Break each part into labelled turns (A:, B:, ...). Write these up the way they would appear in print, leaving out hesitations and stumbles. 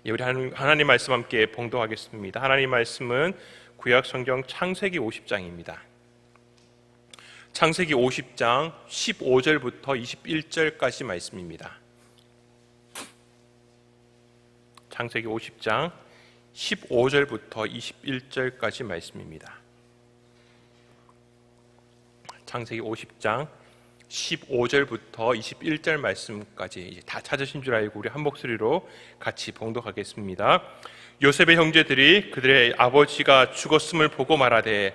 A: 우리 하나님 말씀 함께 봉독하겠습니다. 하나님 말씀은 구약 성경 창세기 50장입니다. 창세기 50장 15절부터 21절까지 말씀입니다. 창세기 50장 15절부터 21절까지 말씀입니다. 창세기 50장 15절부터 21절 말씀까지 이제 다 찾으신 줄 알고 우리 한 목소리로 같이 봉독하겠습니다. 요셉의 형제들이 그들의 아버지가 죽었음을 보고 말하되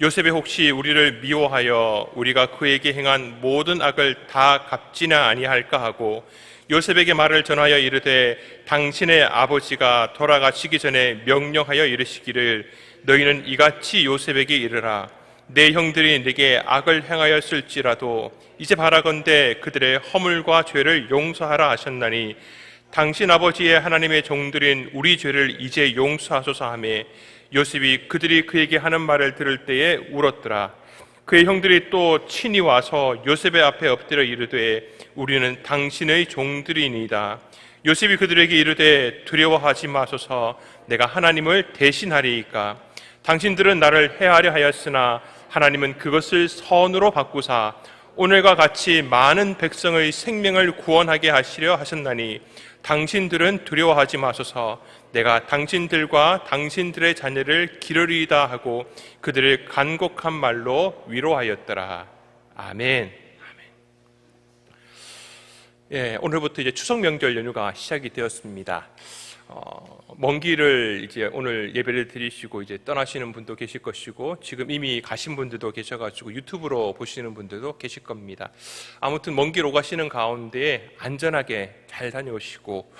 A: 요셉이 혹시 우리를 미워하여 우리가 그에게 행한 모든 악을 다 갚지나 아니할까 하고 요셉에게 말을 전하여 이르되 당신의 아버지가 돌아가시기 전에 명령하여 이르시기를 너희는 이같이 요셉에게 이르라 내 형들이 네게 악을 행하였을지라도 이제 바라건대 그들의 허물과 죄를 용서하라 하셨나니 당신 아버지의 하나님의 종들인 우리 죄를 이제 용서하소서 하매 요셉이 그들이 그에게 하는 말을 들을 때에 울었더라. 그의 형들이 또 친히 와서 요셉의 앞에 엎드려 이르되 우리는 당신의 종들이니이다. 요셉이 그들에게 이르되 두려워하지 마소서 내가 하나님을 대신하리이까 당신들은 나를 해하려 하였으나 하나님은 그것을 선으로 바꾸사 오늘과 같이 많은 백성의 생명을 구원하게 하시려 하셨나니 당신들은 두려워하지 마소서 내가 당신들과 당신들의 자녀를 기르리이다 하고 그들을 간곡한 말로 위로하였더라. 아멘. 오늘부터 이제 추석 명절 연휴가 시작이 되었습니다. 먼 길을 이제 오늘 예배를 드리시고 이제 떠나시는 분도 계실 것이고 지금 이미 가신 분들도 계셔가지고 유튜브로 보시는 분들도 계실 겁니다. 아무튼 먼 길 오가시는 가운데 안전하게 잘 다녀오시고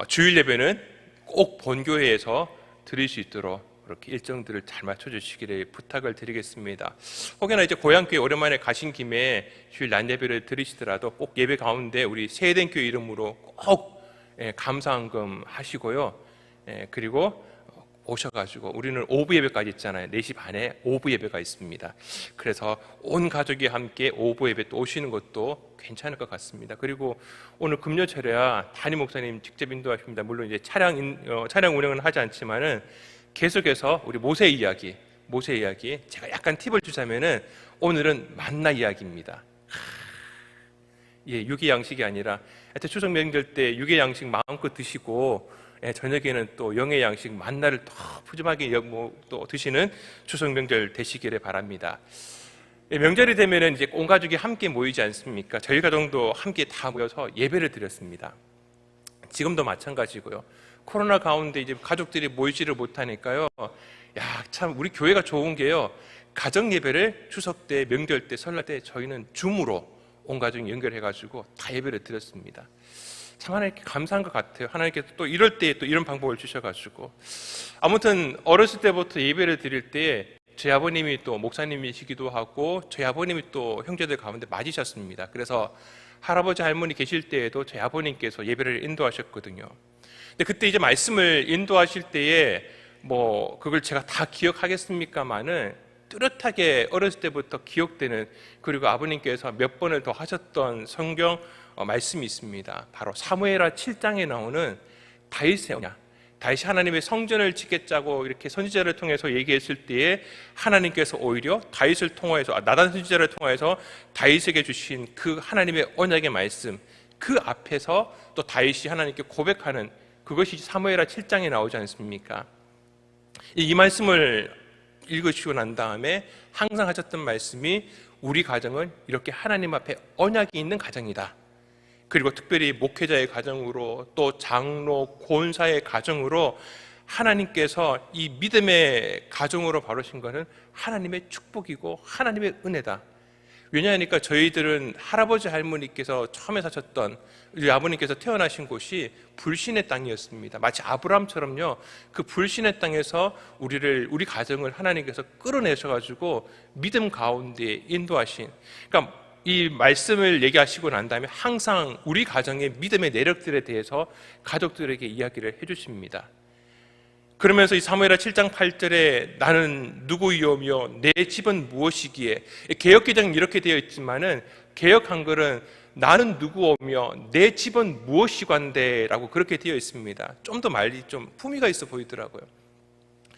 A: 주일 예배는 꼭 본교회에서 드릴 수 있도록 그렇게 일정들을 잘 맞춰주시기를 부탁을 드리겠습니다. 혹여나 이제 고향교회 오랜만에 가신 김에 주일 낮 예배를 드리시더라도 꼭 예배 가운데 우리 세대교회 이름으로 꼭 감사한금 하시고요. 그리고 오셔가지고 우리는 오부 예배까지 있잖아요. 4시 반에 오부 예배가 있습니다. 그래서 온 가족이 함께 오부 예배 또 오시는 것도 괜찮을 것 같습니다. 그리고 오늘 금요철에야 담임 목사님 직접 인도하십니다. 물론 이제 차량 운행은 하지 않지만은 계속해서 우리 모세 이야기 제가 약간 팁을 주자면은 오늘은 만나 이야기입니다. 육의 양식이 아니라 하여튼 추석 명절 때 육의 양식 마음껏 드시고 저녁에는 또 영의 양식 만나를 더 푸짐하게 또 드시는 추석 명절 되시기를 바랍니다. 명절이 되면은 이제 온 가족이 함께 모이지 않습니까? 저희 가정도 함께 다 모여서 예배를 드렸습니다. 지금도 마찬가지고요. 코로나 가운데 이제 가족들이 모이지를 못하니까요. 참 우리 교회가 좋은 게요. 가정 예배를 추석 때, 명절 때, 설날 때 저희는 줌으로 온 가족이 연결해가지고 다 예배를 드렸습니다. 참 하나님께 감사한 것 같아요. 하나님께서 또 이럴 때 또 이런 방법을 주셔가지고 아무튼 어렸을 때부터 예배를 드릴 때 저희 아버님이 또 목사님이시기도 하고 저희 아버님이 또 형제들 가운데 맞으셨습니다. 그래서 할아버지 할머니 계실 때에도 저희 아버님께서 예배를 인도하셨거든요. 근데 그때 이제 말씀을 인도하실 때에 그걸 제가 다 기억하겠습니까마는 뚜렷하게 어렸을 때부터 기억되는 그리고 아버님께서 몇 번을 더 하셨던 성경 말씀이 있습니다. 바로 사무엘하 7장에 나오는 다윗이 하나님의 성전을 짓겠다고 이렇게 선지자를 통해서 얘기했을 때에 하나님께서 오히려 다윗을 통해서 나단 선지자를 통해서 다윗에게 주신 그 하나님의 언약의 말씀 그 앞에서 또 다윗이 하나님께 고백하는 그것이 사무엘하 7장에 나오지 않습니까? 이 말씀을 읽으시고 난 다음에 항상 하셨던 말씀이 우리 가정은 이렇게 하나님 앞에 언약이 있는 가정이다. 그리고 특별히 목회자의 가정으로 또 장로, 권사의 가정으로 하나님께서 이 믿음의 가정으로 바르신 것은 하나님의 축복이고 하나님의 은혜다. 왜냐하니까 저희들은 할아버지 할머니께서 처음에 사셨던 우리 아버님께서 태어나신 곳이 불신의 땅이었습니다. 마치 아브라함처럼요. 그 불신의 땅에서 우리 가정을 하나님께서 끌어내셔가지고 믿음 가운데 인도하신. 그러니까 이 말씀을 얘기하시고 난 다음에 항상 우리 가정의 믿음의 내력들에 대해서 가족들에게 이야기를 해주십니다. 그러면서 이 사무엘하 7장 8절에 나는 누구이오며 내 집은 무엇이기에 개역개정은 이렇게 되어 있지만은 개역 한글은 나는 누구오며 내 집은 무엇이관데 라고 그렇게 되어 있습니다. 좀 더 말이 좀 품위가 있어 보이더라고요.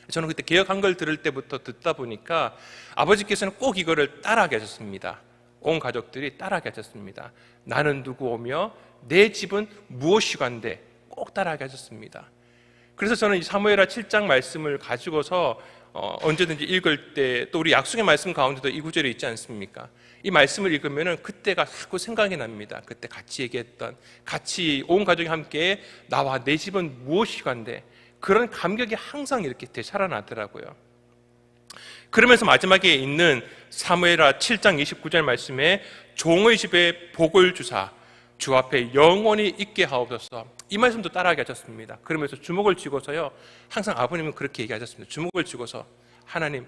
A: 저는 그때 개역 한글 들을 때부터 듣다 보니까 아버지께서는 꼭 이거를 따라하게 하셨습니다. 온 가족들이 따라하게 하셨습니다. 나는 누구오며 내 집은 무엇이관데 꼭 따라하게 하셨습니다. 그래서 저는 이 사무엘하 7장 말씀을 가지고서 언제든지 읽을 때, 또 우리 약속의 말씀 가운데도 이 구절이 있지 않습니까? 이 말씀을 읽으면은 그때가 자꾸 생각이 납니다. 그때 같이 얘기했던, 같이 온 가족이 함께 나와 내 집은 무엇이간데, 그런 감격이 항상 이렇게 되살아나더라고요. 그러면서 마지막에 있는 사무엘하 7장 29절 말씀에 종의 집에 복을 주사 주 앞에 영원히 있게 하옵소서, 이 말씀도 따라하게 하셨습니다. 그러면서 주먹을 쥐고서요, 항상 아버님은 그렇게 얘기하셨습니다. 주먹을 쥐고서 하나님,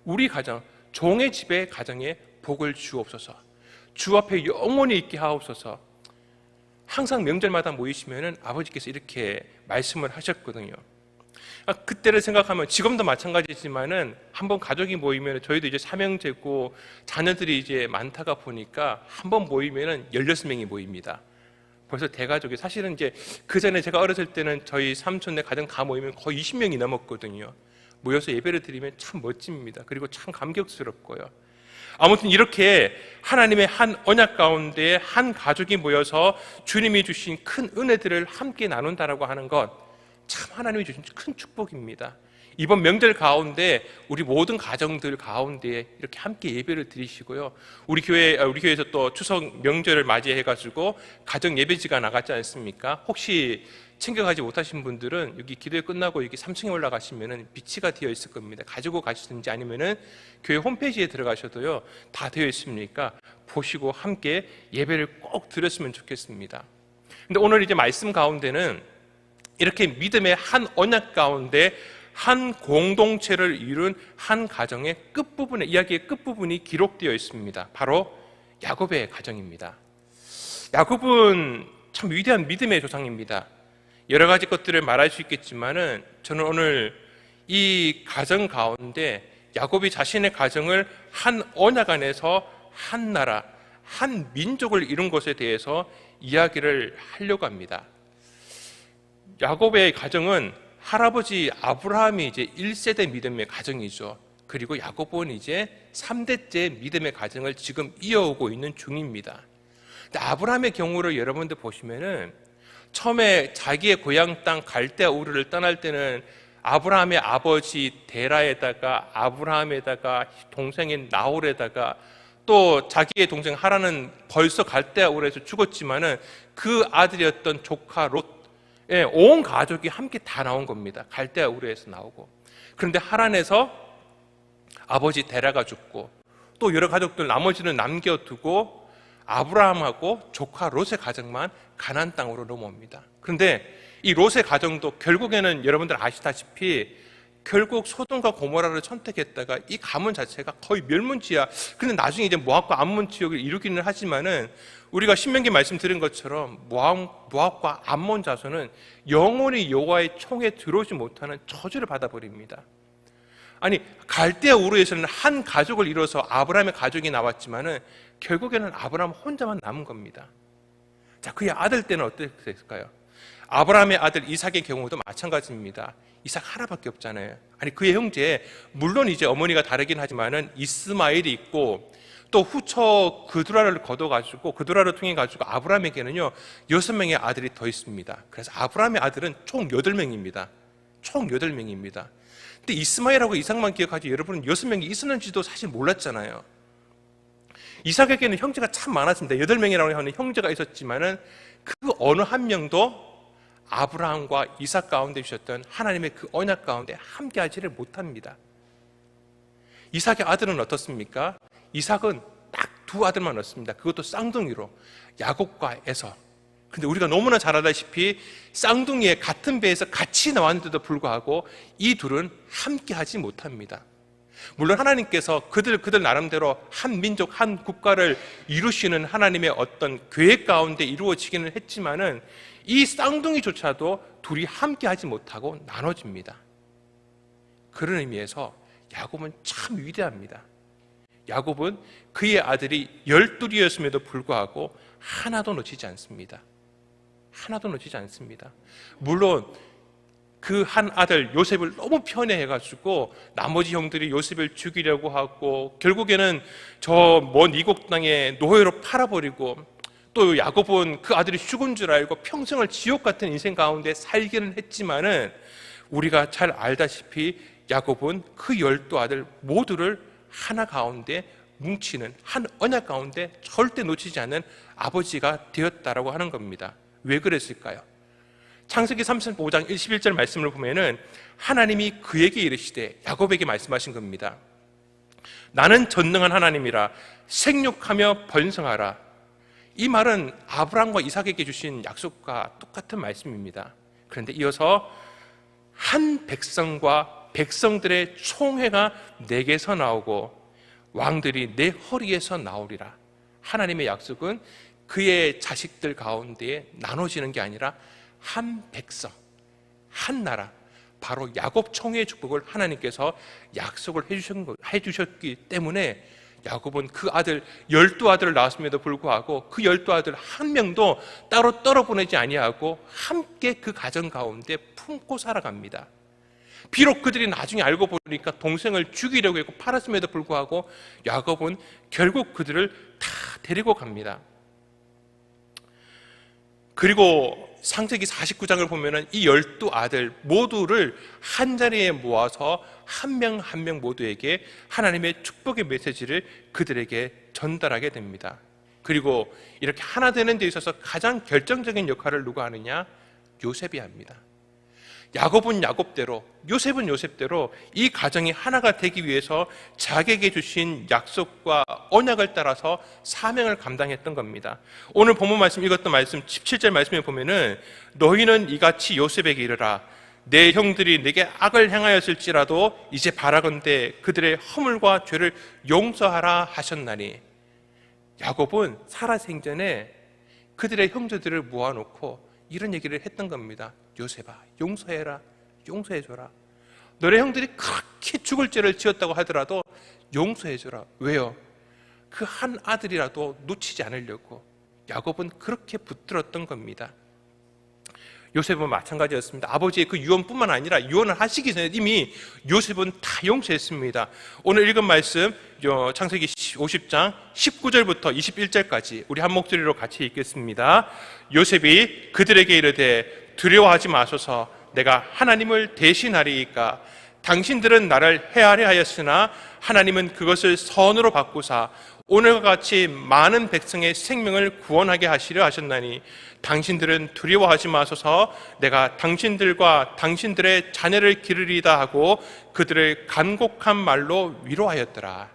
A: 우리 가정, 종의 집의 가정에 복을 주옵소서, 주 앞에 영원히 있게 하옵소서. 항상 명절마다 모이시면은 아버지께서 이렇게 말씀을 하셨거든요. 그때를 생각하면 지금도 마찬가지지만은 한번 가족이 모이면, 저희도 이제 삼형제고 자녀들이 이제 많다가 보니까 한번 모이면은 16명이 모입니다. 벌써 대가족이, 사실은 이제 그 전에 제가 어렸을 때는 저희 삼촌네 가정 다 모이면 거의 20명이 넘었거든요. 모여서 예배를 드리면 참 멋집니다. 그리고 참 감격스럽고요. 아무튼 이렇게 하나님의 한 언약 가운데 한 가족이 모여서 주님이 주신 큰 은혜들을 함께 나눈다라고 하는 것, 참 하나님이 주신 큰 축복입니다. 이번 명절 가운데 우리 모든 가정들 가운데 이렇게 함께 예배를 드리시고요. 우리 교회에서 또 추석 명절을 맞이해가지고 가정 예배지가 나갔지 않습니까? 혹시 챙겨가지 못하신 분들은 여기 기도회 끝나고 여기 3층에 올라가시면은 비치가 되어 있을 겁니다. 가지고 가시든지 아니면은 교회 홈페이지에 들어가셔도요, 다 되어 있으니까 보시고 함께 예배를 꼭 드렸으면 좋겠습니다. 근데 오늘 이제 말씀 가운데는 이렇게 믿음의 한 언약 가운데 한 공동체를 이룬 한 가정의 끝부분에, 이야기의 끝부분이 기록되어 있습니다. 바로 야곱의 가정입니다. 야곱은 참 위대한 믿음의 조상입니다. 여러 가지 것들을 말할 수 있겠지만은 저는 오늘 이 가정 가운데 야곱이 자신의 가정을 한 언약 안에서 한 나라, 한 민족을 이룬 것에 대해서 이야기를 하려고 합니다. 야곱의 가정은 할아버지 아브라함이 이제 1세대 믿음의 가정이죠. 그리고 야곱은 이제 3대째 믿음의 가정을 지금 이어오고 있는 중입니다. 근데 아브라함의 경우를 여러분들 보시면은 처음에 자기의 고향 땅 갈대아 우르를 떠날 때는 아브라함의 아버지 데라에다가 아브라함에다가 동생인 나홀에다가 또 자기의 동생 하란은 벌써 갈대아 우르에서 죽었지만은 그 아들이었던 조카 롯, 온 가족이 함께 다 나온 겁니다. 갈대아 우르에서 나오고. 그런데 하란에서 아버지 데라가 죽고 또 여러 가족들 나머지는 남겨두고 아브라함하고 조카 롯의 가정만 가나안 땅으로 넘어옵니다. 그런데 이 롯의 가정도 결국에는 여러분들 아시다시피 결국 소돔과 고모라를 선택했다가 이 가문 자체가 거의 멸문지야. 근데 나중에 이제 모압과 암몬 지역을 이루기는 하지만은 우리가 신명기 말씀 들은 것처럼 모압과 암몬 자손은 영원히 여호와의 총에 들어오지 못하는 저주를 받아버립니다. 아니, 갈대아 우르에서는 한 가족을 이뤄서 아브라함의 가족이 나왔지만은 결국에는 아브라함 혼자만 남은 겁니다. 자, 그의 아들 때는 어땠을까요? 아브라함의 아들 이삭의 경우도 마찬가지입니다. 이삭 하나밖에 없잖아요. 아니, 그의 형제, 물론 이제 어머니가 다르긴 하지만은 이스마엘이 있고 또 후처 그두라를 거둬가지고 그두라를 통해 가지고 아브라함에게는요 6명의 아들이 더 있습니다. 그래서 아브라함의 아들은 총 8명입니다. 총 8명입니다. 근데 이스마엘하고 이삭만 기억하지 여러분은 6명이 있었는지도 사실 몰랐잖아요. 이삭에게는 형제가 참 많았습니다. 8명이라고 하는 형제가 있었지만은 그 어느 한 명도 아브라함과 이삭 가운데 주셨던 하나님의 그 언약 가운데 함께 하지를 못합니다. 이삭의 아들은 어떻습니까? 이삭은 딱 2 아들만 얻습니다. 그것도 쌍둥이로, 야곱과 에서. 근데 우리가 너무나 잘 알다시피 쌍둥이의 같은 배에서 같이 나왔는데도 불구하고 이 둘은 함께 하지 못합니다. 물론 하나님께서 그들 나름대로 한 민족, 한 국가를 이루시는 하나님의 어떤 계획 가운데 이루어지기는 했지만은 이 쌍둥이조차도 둘이 함께 하지 못하고 나눠집니다. 그런 의미에서 야곱은 참 위대합니다. 야곱은 그의 아들이 12이었음에도 불구하고 하나도 놓치지 않습니다. 하나도 놓치지 않습니다. 물론 그 한 아들 요셉을 너무 편애해가지고 나머지 형들이 요셉을 죽이려고 하고 결국에는 저 먼 이국 땅에 노예로 팔아버리고 또 야곱은 그 아들이 죽은 줄 알고 평생을 지옥 같은 인생 가운데 살기는 했지만은 우리가 잘 알다시피 야곱은 그 12아들 모두를 하나 가운데 뭉치는 한 언약 가운데 절대 놓치지 않는 아버지가 되었다라고 하는 겁니다. 왜 그랬을까요? 창세기 35장 21절 말씀을 보면은 하나님이 그에게 이르시되 야곱에게 말씀하신 겁니다. 나는 전능한 하나님이라 생육하며 번성하라. 이 말은 아브라함과 이삭에게 주신 약속과 똑같은 말씀입니다. 그런데 이어서 한 백성과 백성들의 총회가 내게서 나오고 왕들이 내 허리에서 나오리라. 하나님의 약속은 그의 자식들 가운데 나눠지는 게 아니라 한 백성, 한 나라, 바로 야곱 총회의 축복을 하나님께서 약속을 해주셨기 때문에 야곱은 그 아들 12아들을 낳았음에도 불구하고 그 12아들 한 명도 따로 떨어보내지 아니하고 함께 그 가정 가운데 품고 살아갑니다. 비록 그들이 나중에 알고 보니까 동생을 죽이려고 했고 팔았음에도 불구하고 야곱은 결국 그들을 다 데리고 갑니다. 그리고 창세기 49장을 보면은 이 12아들 모두를 한자리에 모아서 한 명 한 명 모두에게 하나님의 축복의 메시지를 그들에게 전달하게 됩니다. 그리고 이렇게 하나 되는 데 있어서 가장 결정적인 역할을 누가 하느냐? 요셉이 합니다. 야곱은 야곱대로, 요셉은 요셉대로 이 가정이 하나가 되기 위해서 자기에게 주신 약속과 언약을 따라서 사명을 감당했던 겁니다. 오늘 본문 말씀 읽었던 말씀 17절 말씀에 보면은 너희는 이같이 요셉에게 이르라. 내 형들이 내게 악을 행하였을지라도 이제 바라건대 그들의 허물과 죄를 용서하라 하셨나니. 야곱은 살아생전에 그들의 형제들을 모아놓고 이런 얘기를 했던 겁니다. 요셉아, 용서해라, 용서해줘라. 너네 형들이 그렇게 죽을 죄를 지었다고 하더라도 용서해줘라. 왜요? 그 한 아들이라도 놓치지 않으려고 야곱은 그렇게 붙들었던 겁니다. 요셉은 마찬가지였습니다. 아버지의 그 유언뿐만 아니라 유언을 하시기 전에 이미 요셉은 다 용서했습니다. 오늘 읽은 말씀 창세기 50장 19절부터 21절까지 우리 한 목소리로 같이 읽겠습니다. 요셉이 그들에게 이르되 두려워하지 마소서. 내가 하나님을 대신하리이까. 당신들은 나를 해하려 하였으나 하나님은 그것을 선으로 바꾸사 오늘과 같이 많은 백성의 생명을 구원하게 하시려 하셨나니 당신들은 두려워하지 마소서. 내가 당신들과 당신들의 자녀를 기르리다 하고 그들을 간곡한 말로 위로하였더라.